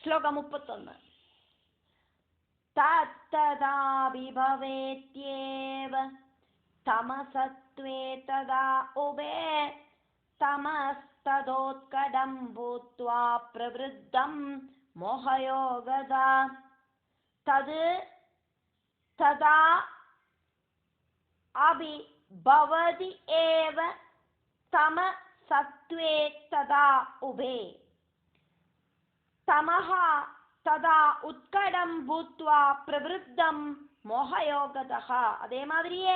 श्लोकम् 31 तत्तदा विभवेत्येव तमसत्वे तदा उभे तमस्तदोत्कडं भूत्वा प्रवृद्धं मोहयोगदा तद् तदा अभिभवति एव तमसत्वे तदा उभे तमः तदा उत्कडं भूत्वा प्रवृद्धं मोहयोगदः. அதே மாதிரியே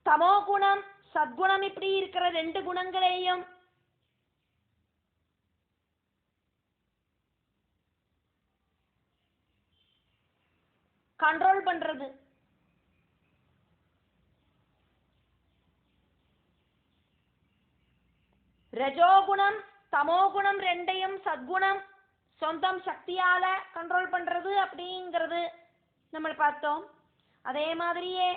தமோ குணம் சத்குணம் இப்படி இருக்கிற ரெண்டு குணங்களையும் கண்ட்ரோல் பண்றது. ரஜோகுணம் தமோகுணம் ரெண்டையும் சத்குணம் சொந்தம் சக்தியால கண்ட்ரோல் பண்றது அப்படிங்கிறது நம்ம பார்த்தோம். அதே மாதிரியே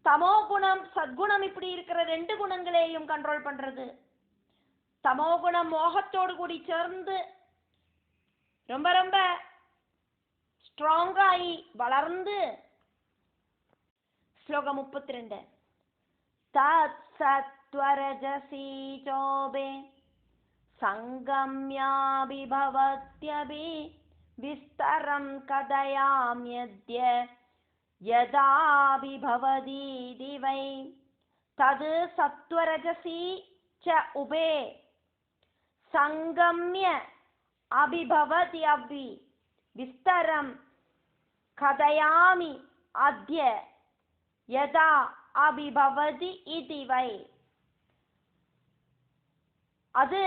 தமோ குணம் சத்குணம் இப்படி இருக்கிற ரெண்டு குணங்களையும் கண்ட்ரோல் பண்றது. தமோ குணம் மோகத்தோடு கூடி சேர்ந்து ரொம்ப ரொம்ப ஸ்ட்ராங்காகி வளர்ந்து ஸ்லோகம் 32 தத் சத்வரஜசி சோபே சங்கம்யாபிபவத்யபி விஸ்தரம் கதயாம்யத்ய யதாபிபவதீதி வை தது சத்வரஜசி ச உபே சங்கம்ய அபிபவத்யபி விஸ்தரம் கதயாமி அத்ய யதா அபிபவதி இதி வை. அது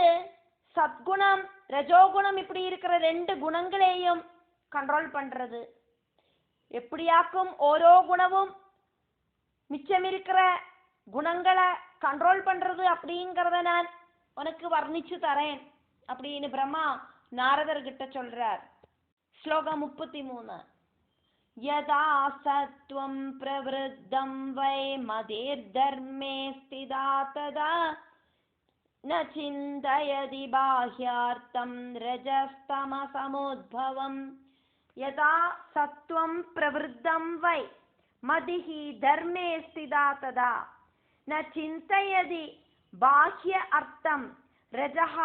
சத்குணம் ரஜோகுணம் இப்படி இருக்கிற ரெண்டு குணங்களையும் கண்ட்ரோல் பண்றது. எப்படியாக்கும் ஓரோ குணமும் மிச்சம் இருக்கிற குணங்களை கண்ட்ரோல் பண்றது அப்படிங்கிறத நான் உனக்கு வர்ணிச்சு தரேன் அப்படின்னு பிரம்மா நாரதர்கிட்ட சொல்றார். ஸ்லோகம் 33 யதா சத்வம் பிரவருத்தம் வை மதிர்தர்மே ஸ்திதா ததா न चिन्तयति बाह्यार्थं रजस्तमसमुद्भवम् यदा सत्वं प्रवृद्धं वै मदिः धर्मे स्थिता तदा न चिन्तयति बाह्य अर्थं रजः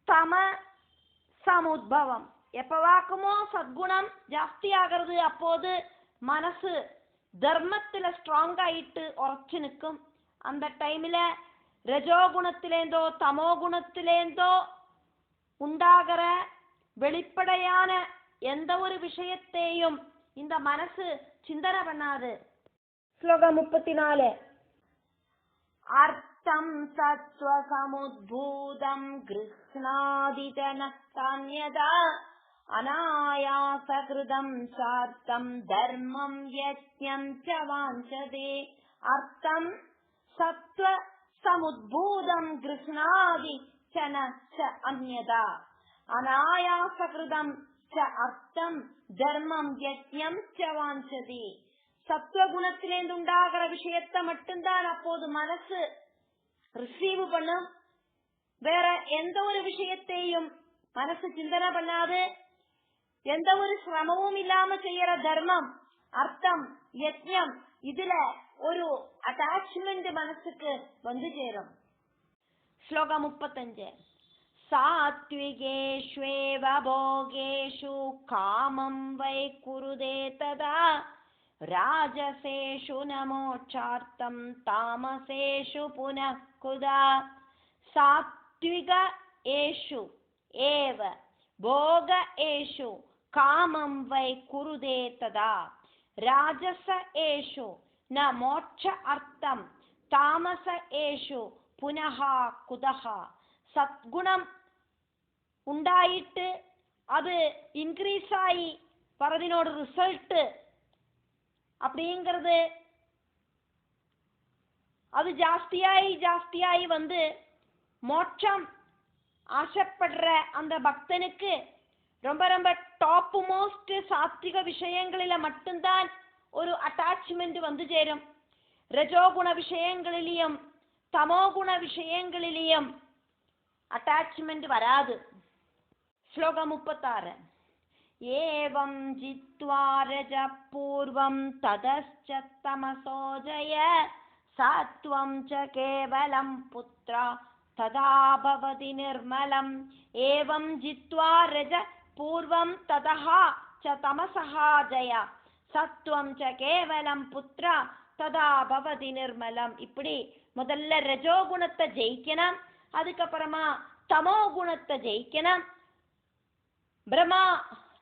तमसमुद्भवम्. எப்பவாக்குமோ சத்குணம் ஜாஸ்தி ஆகிறது, அப்போது மனசு தர்மத்துல ஸ்ட்ராங் ஆயிட்டு உரைச்சு நிற்கும். அந்த டைம்ல ரஜோகுணத்திலேந்தோ தமோ குணத்திலேந்தோ உண்டாகிற வெளிப்படையான எந்த ஒரு விஷயத்தையும் இந்த மனசு சிந்தனை பண்ணாது. ஸ்லோகம் 34 அர்த்தம் சத்வ சமுத்பூதம் கிருஷ்ணாதிதனஸ்தான்யதா அநாயாசகிருதம் சார்த்தம் தர்மம் யஜ்ஞம் ச வாஞ்சதே. அர்த்தம் சத்வ சமுத்பூதம் கிருஷ்ணாதி சன ச அன்யதா அநாயாசகிருதம் ச அர்த்தம் தர்மம் யஜ்ஞம் ச வாஞ்சதே. சத்வகுணத்திலேந்து உண்டாகிற விஷயத்தை மட்டும்தான் அப்போது மனசு ரிசீவ் பண்ணும். வேற எந்த ஒரு விஷயத்தையும் மனசு சிந்தனை பண்ணாது. எந்த ஒரு சிரமமும் இல்லாம செய்யற தர்மம் அர்த்தம் யஜ்ஞம் இதுல ஒரு அட்டாச்மெண்ட் மனசுக்கு வந்து சேரும். ஸ்லோகம் 35 சாத்விகேஷ்வேவ போகேஷு காமம் வை குருதே ததா ராஜசேஷு நமோச்சார்த்தம் தாமசேஷு புனః குதா. சாத்விக ஏஷு ஏவ போக ஏஷு காமம் வை குருதே ததா ராஜச ஏஷு ந மோட்ச அர்த்தம் தாமச ஏஷு புனஹ குதஹ. சத்குணம் உண்டாயிட்டு அது இன்க்ரீஸ் ஆகி வரதினோட ரிசல்ட் அப்படிங்கிறது அது ஜாஸ்தியாகி வந்து மோட்சம் ஆசைப்படுற அந்த பக்தனுக்கு ரொம்ப ரொம்ப டாப் மோஸ்ட் சாத்விக விஷயங்களில மட்டும்தான் ஒரு அட்டாச்மெண்ட் வந்து சேரும். ரஜோகுண விஷயங்களிலும் தமோகுண விஷயங்களிலும் அட்டாச்மெண்ட் வராது. ஸ்லோகம் 36. ஏவம் ஜித்வா ரஜ பூர்வம் ததஸ்ச தமசோ ஜய சத்வம் ச கேவலம் புத்ரா ததா பவதி நிர்மலம். ஏவம் ஜித்வா ரஜ பூர்வம் ததஹா ச தமசஹா ஜய சத்வம் ச கேவலம் புத்ரா ததா பவதி நிர்மலம். இப்படி முதல்ல ரஜோ குணத்தை ஜெயிக்கணும், அதுக்கப்புறமா தமோ குணத்தை ஜெயிக்கணும். பிரம்மா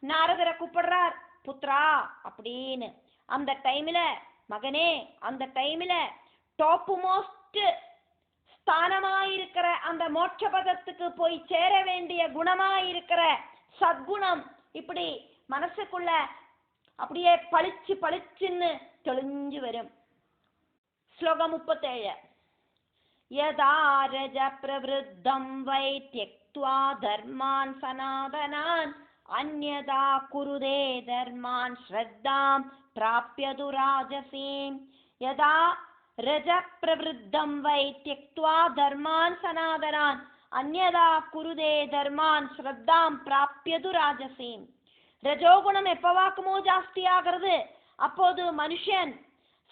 நாரதரை கூப்பிடுறார் புத்ரா அப்படின்னு. அந்த டைம்ல மகனே, அந்த டைம்ல டாப் மோஸ்ட் ஸ்தானமாயிருக்கிற அந்த மோட்சபதத்துக்கு போய் சேர வேண்டிய குணமாயிருக்கிற சத்குணம் இப்படி மனசுக்குள்ள அப்படியே பளிச்சு பளிச்சுன்னு தெளிஞ்சு வரும். ஸ்லோகம் 37. யதா ரஜ பிரவருத்தம் வை த்யக்த்வா தர்மான் சனாதனான் அன்யதா குருதே தர்மான் ஸ்ரத்தாம் ப்ராப்யது ராஜசீம். யதா ரஜ பிரவருத்தம் வை த்யக்த்வா தர்மான் சனாதனான் அன்யதா குருதே தர்மான் ஸ்ரத்தாம் ப்ராப்யது ராஜசீம். ரஜோகுணம் எப்பவாக்குமோ ஜாஸ்தி ஆகிறது, அப்போது மனுஷன்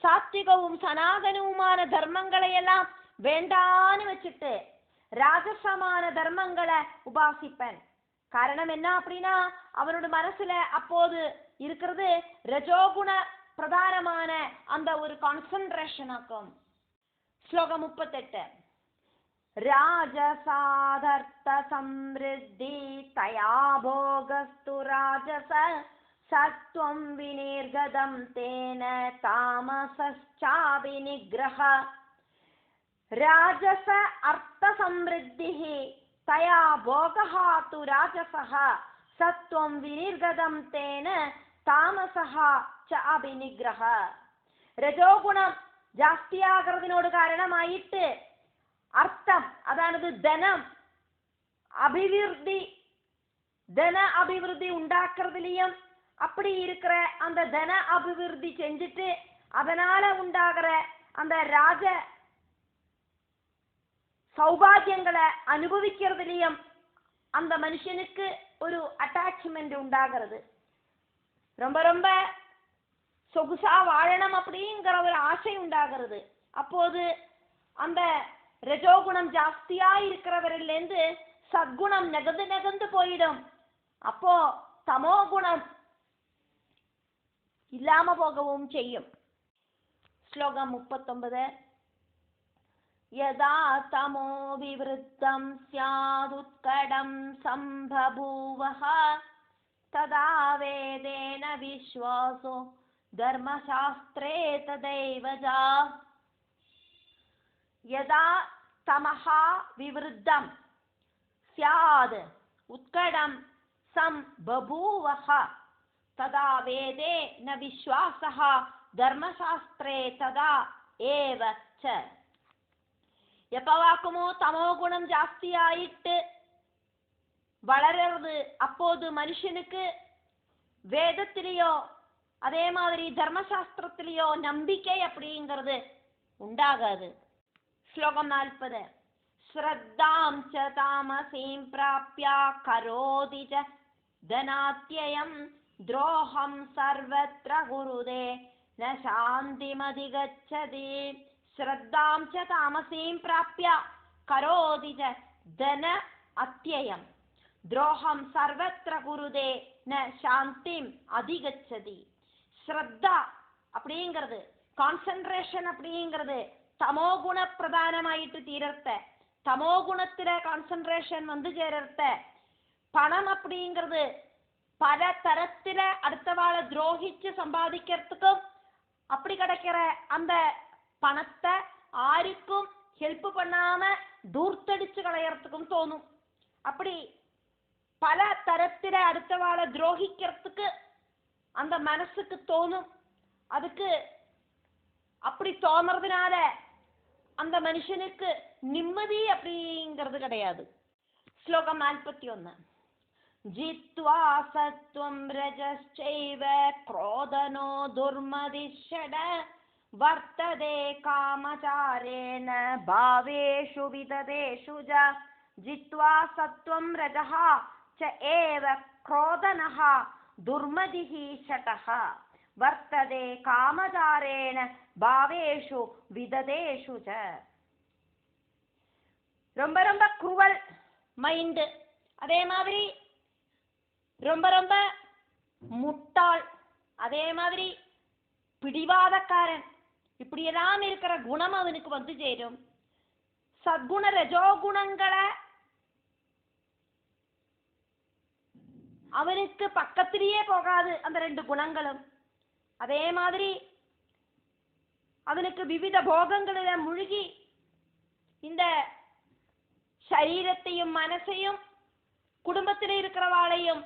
சாத்விகவும் சனாதனவுமான தர்மங்களை எல்லாம் வேண்டான்னு வச்சுட்டு ராஜசமான தர்மங்களை உபாசிப்பன். காரணம் என்ன அப்படின்னா, அவனோட மனசுல அப்போது இருக்கிறது ரஜோகுண பிரதானமான அந்த ஒரு கான்சன்ட்ரேஷன் ஆக்கும். ஸ்லோகம் 38. ராஜசாதர்த்த சம்ருத்தி தயா போகஸ்து ராஜச சத்வம் விநிர்கதம் தேன தாமசச்சாபி நிக்ரஹ. ராஜச அர்த்த சம்ருத்திஹி தயா போகஹ து ராஜசஹ சத்வம் விநிர்கதம் தேன தாமசஹ ச அபிநிக்ரஹ. ரஜோகுணம் ஜாஸ்தியாகிறதுனோடு காரணமாயிட்டு அர்த்தம், அதானது தனம் அபிவிருத்தி, தன அபிவிருத்தி உண்டாக்குறதுலயும் அப்படி இருக்கிற அந்த தன அபிவிருத்தி செஞ்சுட்டு அதனால உண்டாகிற அந்த ராஜ சௌபாகியங்களை அனுபவிக்கிறதுலயும் அந்த மனுஷனுக்கு ஒரு அட்டாச்மெண்ட் உண்டாகிறது. ரொம்ப ரொம்ப சொகுசா வாழணும் அப்படிங்கிற ஒரு ஆசை உண்டாகிறது. அப்போது அந்த ரஜோகுணம் ஜாஸ்தியா இருக்கிறவரிலிருந்து சத்குணம் நகந்து நகந்து போயிடும். அப்போ தமோ குணம் இல்லாம போகவும் செய்யும். ஸ்லோகம் 39. யதா தமோ விவருத்தம் ஸ்யாதுத்கடம் சம்பபூவஹ ததா வேதேன விஸ்வாசோ தர்மசாஸ்திரே ததைவஜா. யதா தமஹா விவருத்தம் ஸ்யாத் உத்கடம் சம்பபூவஹ ததா வேதே ந விஸ்வாசஹ தர்மசாஸ்திரே ததா ஏவ ச. எப்பவாக்குமோ தமோ குணம் ஜாஸ்தி ஆயிட்டு வளர்றது, அப்போது மனுஷனுக்கு வேதத்திலேயோ அதே மாதிரி தர்மசாஸ்திரத்திலேயோ நம்பிக்கை அப்படிங்கிறது உண்டாகாது. ஸ்லோகம் 40. ஸ்ரத்தாம் ச தாமசீம் பிராப்யா கரோதி ச தனாத்யயம் துரோகம் சர்வத்ர குருதே ந சாந்திமதிகச்சதி. ஸ்ரத்தாம் ச தாமசீம் பிராப்யா கரோதி ச தன அத்யயம் துரோகம் சர்வத்ர குருதே ந சாந்திம் அதிகச்சதி. ஸ்ரத்தா அப்படிங்கிறது, கான்சன்ட்ரேஷன் அப்படிங்கிறது தமோ குண பிரதானமாயிட்டு தீரத்த, தமோ குணத்துல கான்சன்ட்ரேஷன் வந்து சேரத்த. பணம் அப்படிங்கிறது பல தரத்துல அடுத்தவாளை துரோகிச்சு சம்பாதிக்கிறதுக்கும், அப்படி கிடைக்கிற அந்த பணத்தை ஆருக்கும் ஹெல்ப் பண்ணாம தூர்த்தடிச்சு களையறதுக்கும் தோணும். அப்படி பல தரத்துல அடுத்தவாளை துரோகிக்கிறதுக்கு அந்த மனசுக்கு தோணும். அதுக்கு அப்படி தோணுறதுனால அந்த மனுஷனுக்கு நிம்மதி அப்படிங்கிறது கிடையாது. ஸ்லோகம் 41. ஜித்வா சத்வம் ரஜஸ்சைவ க்ரோதனோ துர்மதிஷட வர்த்ததே காமசாரேன பாவேஷு விததேஷு ஜ जित्वा सत्वं रजः च एव क्रोधनः दुर्मतिः शतः वर्तते कामचारेण भावेषु विददेषु च. ரொம்ப ரொம்ப குருவல் மைண்டு, அதே மாதிரி ரொம்ப ரொம்ப முட்டாள், அதே மாதிரி பிடிவாதக்காரன், இப்படியெல்லாம் இருக்கிற குணம் அவனுக்கு வந்து சேரும். சத்குண ரஜோகுணங்களை அவனுக்கு பக்கத்திலேயே போகாது அந்த ரெண்டு குணங்களும். அதே மாதிரி அவனுக்கு விவித போகங்களில முழுகி இந்த சரீரத்தையும் மனசையும் குடும்பத்தில் இருக்கிறவாளையும்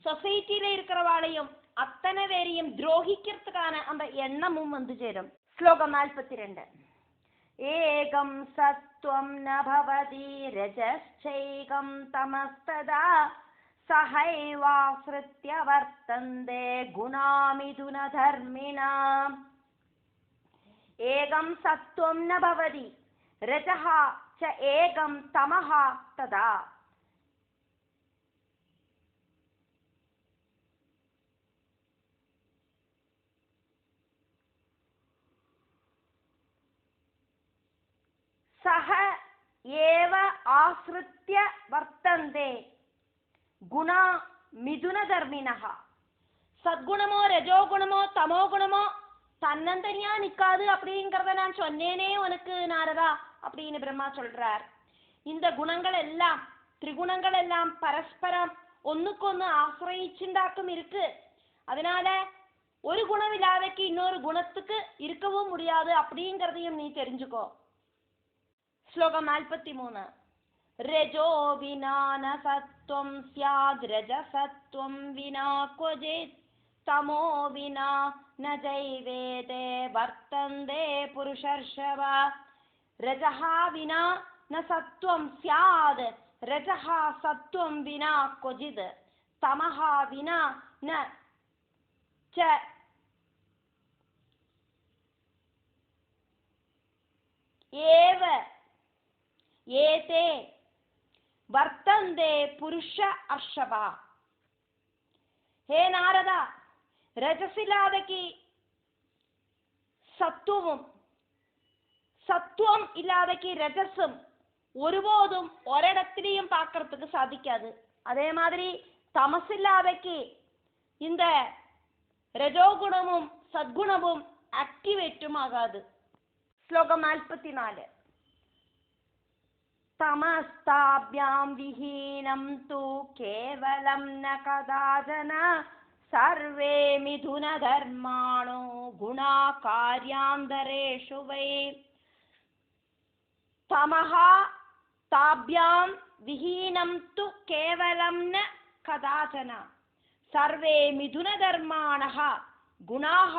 சொசைட்டியில இருக்கிறவாளையும் அத்தனை பேரையும் துரோகிக்கிறதுக்கான அந்த எண்ணமும் வந்து சேரும். ஸ்லோகம் 42. ஏகம் சத்வம் ந பவதி ரஜஸ்சைகம் தமஸ்ததா சஹைவாஸ்ருத்ய வர்த்தந்தே குணாமிதுன தர்மிணாம். ஏகம் சத்வம் ந பவதி ரஜஹ ச ஏகம் தமஹ ததா. சஹ ஏவ ஆஸ்ருத்ய வர்த்தந்தே குணா மிதுன தர்மிணஹ. சத்குணமோ ரஜோகுணமோ தமோ குணமோ தன்னந்தனியா நிக்காது அப்படிங்கிறத நான் சொன்னேனே உனக்கு நாரதா அப்படின்னு பிரம்மா சொல்றார். இந்த குணங்கள் எல்லாம் திரிகுணங்கள் எல்லாம் பரஸ்பரம் ஒன்னுக்கொன்னு ஆசிரயிச்சுண்டாக்கும் இருக்கு. அதனால ஒரு குணம் இல்லாதக்கு இன்னொரு குணத்துக்கு இருக்கவும் முடியாது அப்படிங்கிறதையும் நீ தெரிஞ்சுக்கோ. ஸ்லோகம் 43. ரஜோ வினா ந சத்வம் ஸ்யாத் ரஜசத்வம் வினா க்வசித் தமோ வினா ந ஜைவேதே வர்த்தந்தே புருஷர்ஷவ. ரஜஹ வினா ந சத்வம் ஸ்யாத் ரஜஹ சத்வம் வினா க்வசித் தமஹ வினா ந ச ஏவ ஏதே வர்த்தந்தே புருஷ அர்ஷபா. ஹே நாரதா, ரஜசில்லாதக்கு சத்துவம், சத்துவம் இல்லாதக்கு ரஜசும் ஒருபோதும் ஒரிடத்திலையும் பார்க்கறதுக்கு சாதிக்காது. அதே மாதிரி தமசில்லாதக்கு இந்த ரஜோகுணமும் சத்குணமும் ஆக்டிவேட்டும் ஆகாது. ஸ்லோகம் 44. தமஸ்தாப்யாம் விஹீனம் து கேவலம் ந கதாஜன சர்வே மிதுன தர்மாணோ குணா கார்யாந்தரேஷு வை. தமஹ தாப்யாம் விஹீனம் து கேவலம் ந கதாஜன சர்வே மிதுன தர்மாணஹ குணாஹ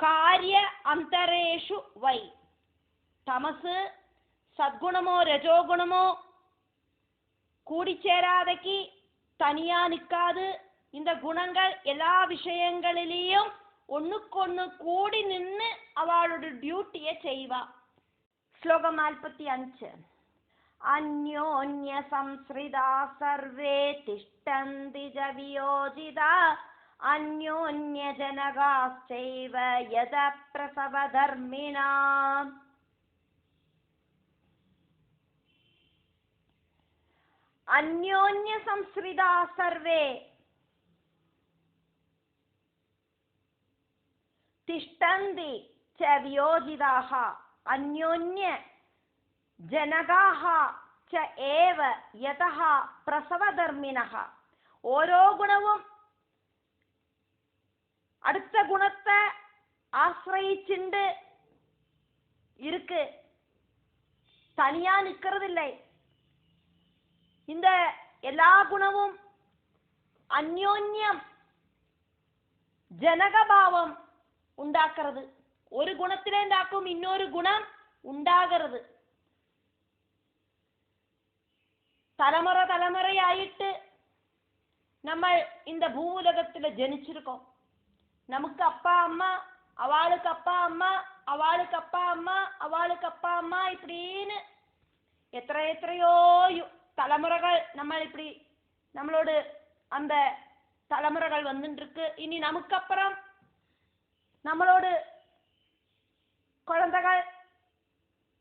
காரிய அந்தரேஷு வை. தமசு சத்குணமோ ரஜோகுணமோ கூடிச்சேராதக்கு தனியா நிற்காது. இந்த குணங்கள் எல்லா விஷயங்களிலேயும் ஒண்ணுக்கொன்னு கூடி நின்று அவளோட டியூட்டியை செய்வா. ஸ்லோகம் 45. அந்யோன்ய சம்ஸ்ரிதா சர்வே திஷ்டந்தி ஜ வியோஜிதா அந்யோன்ய ஜனகாஸ்சைவ யத பிரசவ தர்மிணாம். அந்யோன்ய சம்ஸ்ரிதா சர்வே திஷ்டந்தி ச வியோஜிதாஹ அந்யோன்ய ஜனகாஹ ச ஏவ யதஹ பிரசவ தர்மிணஹ. ஓரோ குணமும் அடுத்த குணத்தை ஆசிரயிச்சுண்டு இருக்கு, தனியா நிக்கிறது இல்லை. இந்த எல்லா குணமும் அந்யோன்யம் ஜனகபாவம் உண்டாக்குறது. ஒரு குணத்திலேந்தாக்கும் இன்னொரு குணம் உண்டாகிறது. தலைமுறை தலைமுறையாயிட்டு நம்ம இந்த பூவுலகத்துல ஜனிச்சிருக்கோம். நமக்கு அப்பா அம்மா, அவளுக்கு அப்பா அம்மா, அவளுக்கு அப்பா அம்மா, அவளுக்கு அப்பா அம்மா, இப்படின்னு எத்தனையோ தலைமுறைகள் நம்மளோட அந்த தலைமுறைகள் வந்துட்டு இருக்கு. இனி நமக்கு அப்புறம் நம்மளோட குழந்தைகள்,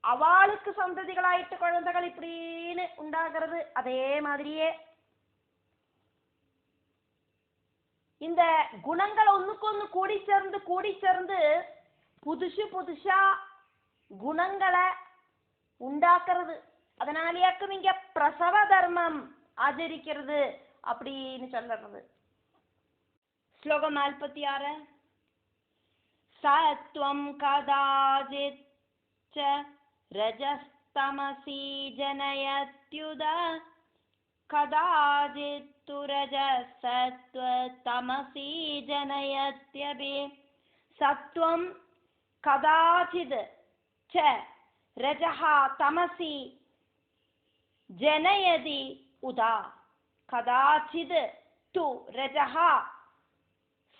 அவளுக்கு சந்ததிகளாயிட்டு குழந்தைகள் இப்படின்னு உண்டாகிறது. அதே மாதிரியே இந்த குணங்கள் ஒண்ணுக்கு ஒண்ணு கூடி சேர்ந்து புதுசா குணங்களை உண்டாக்குறது. அதனாலேயாக்கும் இங்க பிரசவ தர்மம் ஆச்சரிக்கிறது அப்படின்னு சொல்றது. ஸ்லோகம் 46. சத்வம் கதாஜித் ரஜஸ்தமசி ஜனயத்யுத கதாஜித்து ரஜசத்வதமசி ஜனயத்யபி. சத்வம் கதாசித் ச ரஜஹ தமசி ஜனயதி உதா கதாசித் து ரஜஹ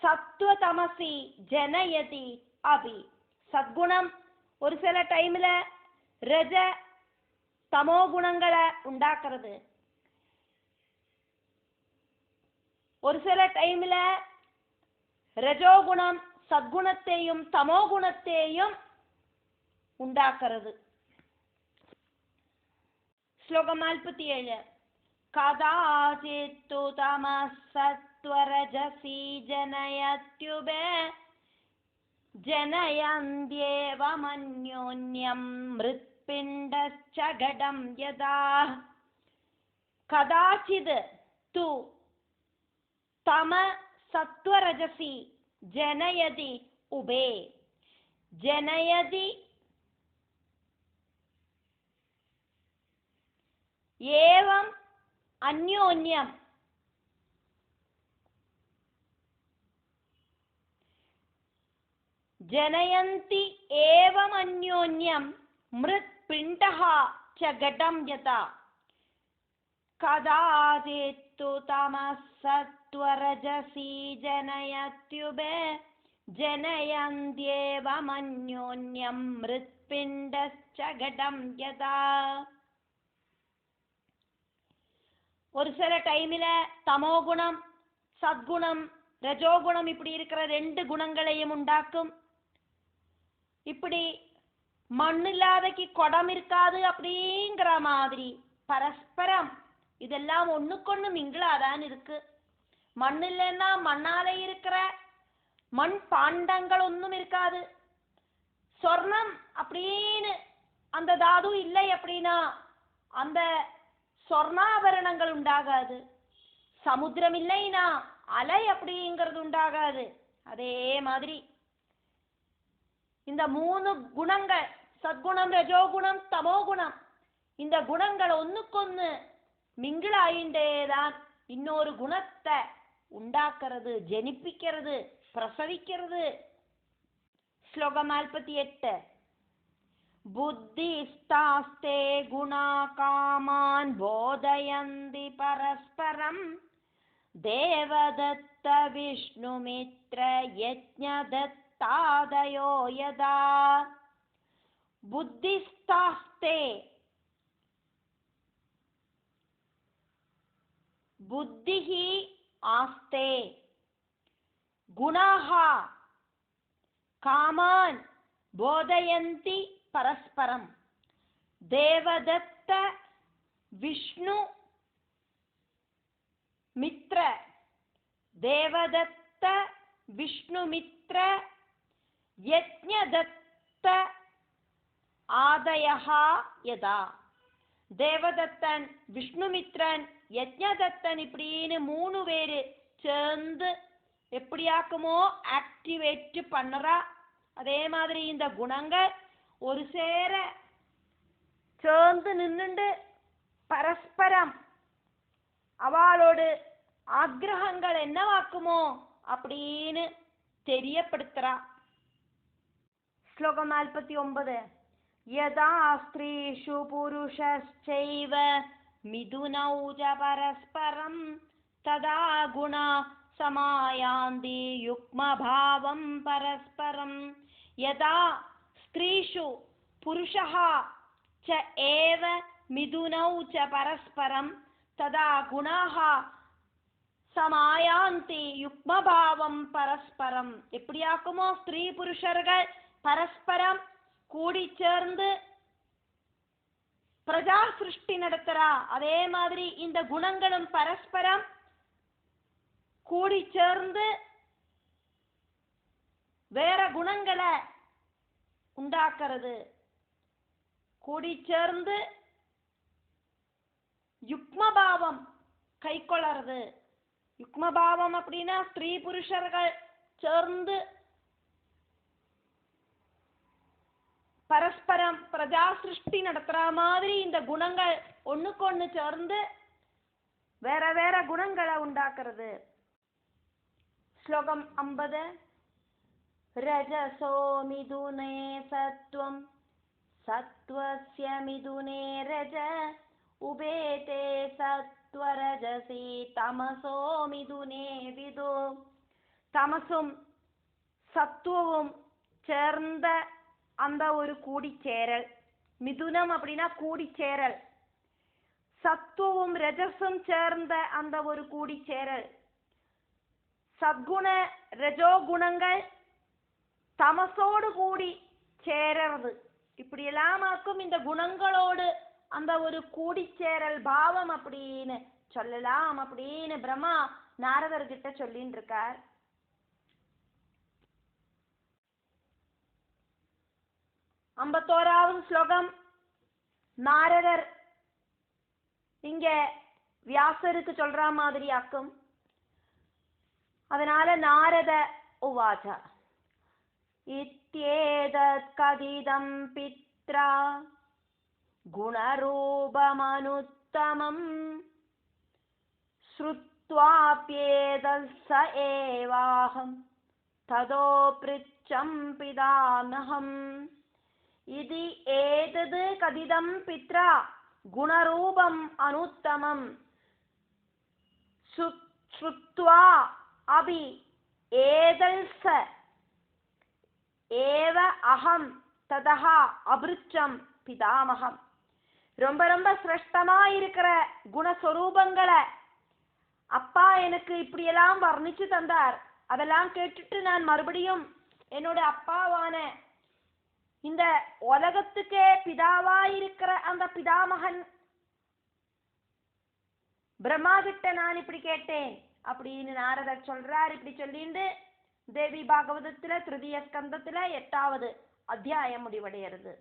சத்வதமசி ஜனயதி அபி. சத்குணம் ஒரு சில டைம்ல ரஜ தமோ குணங்களை உண்டாக்குறது, ஒரு சில டைம்ல ரஜோகுணம் சத்குணத்தையும் தமோ குணத்தையும் உண்டாக்குறது. ஸ்லோகம் 47. கதாசித்து தமசத்வரஜசி ஜனயத்யுபே ஜனயந்த்யேவமன்யோன்யம் மிருத்பிண்டஸ்ச கடம் யதா. கதாசித் து தம சத்வரஜசி ஜனயதி உபே ஜனயதி ஏவம் அந்யோன்யம் ஜனயந்தி ஏவம் அந்யோன்யம் மிருத் பிண்டஹ ச கடம் யதா. கதாசித்து தமசத்வரஜசி ஜனயத்யுபே ஜனயந்த்யேவமன்யோன்யம் மிருத்பிண்டஸ்ச கடம் யதா. ஒரு சில டைமில் தமோகுணம் சத்குணம் ரஜோகுணம் இப்படி இருக்கிற ரெண்டு குணங்களையும் உண்டாக்கும். இப்படி மண் இல்லாதக்கு குடம் இருக்காது அப்படிங்கிற மாதிரி பரஸ்பரம் இதெல்லாம் ஒண்ணுக்கொண்ணு மிங்கிளாதான் இருக்கு. மண் இல்லைன்னா மண்ணால இருக்கிற மண் பாண்டங்கள் ஒன்றும் இருக்காது. சொர்ணம் அப்படின்னு அந்த தாது இல்லை அப்படின்னா அந்த சொர்ணாபரணங்கள் உண்டாகாது. சமுத்திரம் இல்லைன்னா அலை அப்படிங்கிறது உண்டாகாது. அதே மாதிரி இந்த மூணு குணங்கள் சத்குணம் ரஜோகுணம் தமோகுணம் இந்த குணங்கள் ஒண்ணுக்கொன்னு மிங்கிளாயிண்டேதான் இன்னொரு குணத்தை உண்டாக்குறது, ஜனிப்பிக்கிறது, பிரசவிக்கிறது. ஸ்லோகம் 48. புத்திஸ்தாஸ்தே குணா காமான் போதயந்தி பரஸ்பரம் தேவதத்த விஷ்ணுமித்ர யஜ்ஞதத்தாதயோ யதா. புத்திஸ்தாஸ்தே புத்திஹி ஆஸ்தே குணாஹ காமான் போதயந்தி பரஸ்பரம் தேவதத்த விஷ்ணு மித்ர தேவதத்த விஷ்ணுமித்ர யஜ்ஞதத்த ஆதயஹ யதா. தேவதத்தன் விஷ்ணுமித்ரன் யஜ்ஞதத்தன் இப்படின்னு மூணு பேரு சேர்ந்து எப்படியாக்குமோ ஆக்டிவேட் பண்ணுறா. அதே மாதிரி இந்த குணங்கள் ஒரு சேர சேர்ந்து நின்னுண்டு பரஸ்பரம் அவளோடு ஆக்ரகங்கள் என்னவாக்குமோ அப்படின்னு தெரியப்படுத்துறா. ஸ்லோகம் 49. யதா ஸ்திரீஷு புருஷஸ்சைவ மிதுனௌ ச பரஸ்பரம் ததா குணா சமாயாந்தி யுக்மபாவம் பரஸ்பரம். யதா ஸ்திரீஷு புருஷः ச ஏவ மிதுனௌ ச பரஸ்பரம் ததா குணாஹ சமாயாந்தி யுக்மபாவம் பரஸ்பரம். எப்படியாக்குமோ ஸ்திரீ புருஷர்கள் பரஸ்பரம் கூடி சேர்ந்து பிரஜா சிருஷ்டி நடத்துறா, அதே மாதிரி இந்த குணங்களும் பரஸ்பரம் கூடி சேர்ந்து வேற குணங்களை உண்டாக்குறது, கூடி சேர்ந்து யுக்மபாவம் கை கொள்ளறது. யுக்மபாவம் அப்படின்னா ஸ்திரீ புருஷர்கள் சேர்ந்து பரஸ்பரம் பிரஜா சிருஷ்டி நடத்துற மாதிரி இந்த குணங்கள் ஒண்ணுக்கொன்னு சேர்ந்து வேற வேற குணங்களை உண்டாக்குறது. ஸ்லோகம் 50. ரஜசோ மிதுனே சத்வம் சத்வஸ்ய மிதுனே ரஜ உபேதே சத்வரஜசி தமசோ மிதுனே விதோ. தமசும் சத்துவவும் சேர்ந்த அந்த ஒரு கூடிச்சேரல், மிதுனம் அப்படின்னா கூடிச்சேரல், சத்துவம் ரஜசும் சேர்ந்த அந்த ஒரு கூடிச்சேரல், சத்குண ரஜோ குணங்கள் தமசோடு கூடி சேரறது. இப்படியெல்லாம் ஆக்கும் இந்த குணங்களோடு அந்த ஒரு கூடிச்சேரல் பாவம் அப்படின்னு சொல்லலாம் அப்படின்னு பிரம்மா நாரதர்கிட்ட சொல்லின்னு இருக்கார். 51வது ஸ்லோகம். நாரதர் இங்க வியாசருக்கு சொல்ற மாதிரி ஆக்கும். அதனால நாரத உவாச்ச இத்யேதத் கதிதம் பித்ரா குணரூபமனுத்தமம் ஸ்ருத்வாப்யேதத் ச ஏவாஹம் ததோ ப்ருச்சம் பிதாமஹம். இது ஏதது கதிதம் பித்ரா குணரூபம் அனுத்தமம் ஸ்ருத்வா அபி ஏதல் ச ஏவ அகம் ததஹா அபிருச்சம் பிதாமகம். ரொம்ப ரொம்ப சிரேஷ்டமா இருக்கிற குணஸ்வரூபங்களை அப்பா எனக்கு இப்படியெல்லாம் வர்ணிச்சு தந்தார். அதெல்லாம் கேட்டுட்டு நான் மறுபடியும் என்னோட அப்பாவான இந்த உலகத்துக்கே பிதாவா இருக்கிற அந்த பிதாமகன் பிரம்மா கிட்ட நான் இப்படி கேட்டேன் அப்படின்னு நாரதர் சொல்றார். இப்படி சொல்லிட்டு தேவி பாகவதத்துல 3ய ஸ்கந்தத்துல 8வது அத்தியாயம் முடிவடைகிறது.